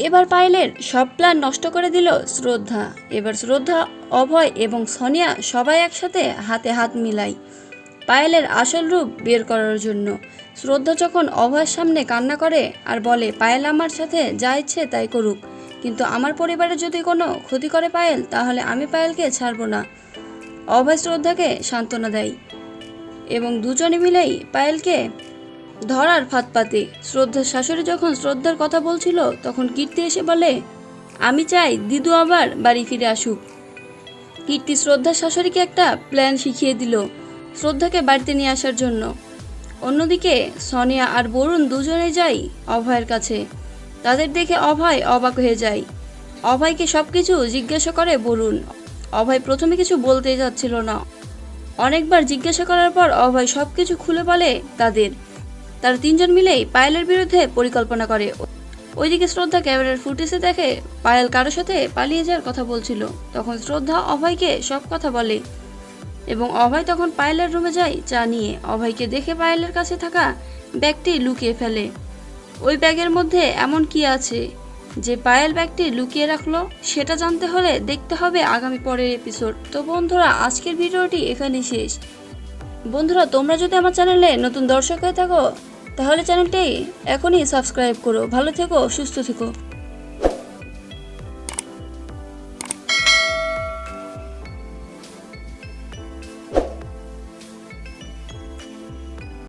এবার পায়েলের সব প্ল্যান নষ্ট করে দিল শ্রদ্ধা। এবার শ্রদ্ধা, অভয় এবং সোনিয়া সবাই একসাথে হাতে হাত মিলায় পায়েলের আসল রূপ বের করার জন্য। শ্রদ্ধা যখন অভয়ের সামনে কান্না করে আর বলে, পায়েল আমার সাথে যা ইচ্ছে তাই করুক, কিন্তু আমার পরিবারের যদি কোনো ক্ষতি করে পায়েল, তাহলে আমি পায়েলকে ছাড়ব না। অভয় শ্রদ্ধাকে সান্ত্বনা দেয় এবং দুজনে মিলেই পায়েলকে ধরার ফাঁদ পাতে। শ্রদ্ধার শাশুড়ি যখন শ্রদ্ধার কথা বলছিল, তখন কীর্তি এসে বলে, আমি চাই দিদু আবার বাড়ি ফিরে আসুক। কীর্তি শ্রদ্ধার শাশুড়িকে একটা প্ল্যান শিখিয়ে দিল শ্রদ্ধাকে বাড়িতে নিয়ে আসার জন্য। অন্যদিকে সোনিয়া আর বরুণ দুজনে যায় অভয়ের কাছে। তাদের দেখে অভয় অবাক হয়ে যায়। অভয়কে সব কিছু জিজ্ঞাসা করে বরুণ। অভয় প্রথমে কিছু বলতে যাচ্ছিল না। অনেকবার জিজ্ঞাসা করার পর অভয় সব কিছু খুলে বলে তাদের। তারা তিনজন মিলেই পায়েলের বিরুদ্ধে পরিকল্পনা করে। ওইদিকে শ্রদ্ধা ক্যামেরার ফুটেজে দেখে পায়েল কারোর সাথে পালিয়ে যাওয়ার কথা বলছিল। তখন শ্রদ্ধা অভয়কে সব কথা বলে এবং অভয় তখন পায়েলের রুমে যায় চা নিয়ে। অভয়কে দেখে পায়েলের কাছে থাকা ব্যাগটি লুকিয়ে ফেলে। ওই ব্যাগের মধ্যে এমন কি আছে যে পায়েল ব্যাগটি লুকিয়ে রাখলো, সেটা জানতে হলে দেখতে হবে আগামী পরের এপিসোড। তো বন্ধুরা, আজকের ভিডিওটি এখানেই শেষ। বন্ধুরা, তোমরা যদি আমার চ্যানেলে নতুন দর্শক হয়ে থাকো, তাহলে চ্যানেলটি এখনই সাবস্ক্রাইব করো। ভালো থেকো, সুস্থ থেকো।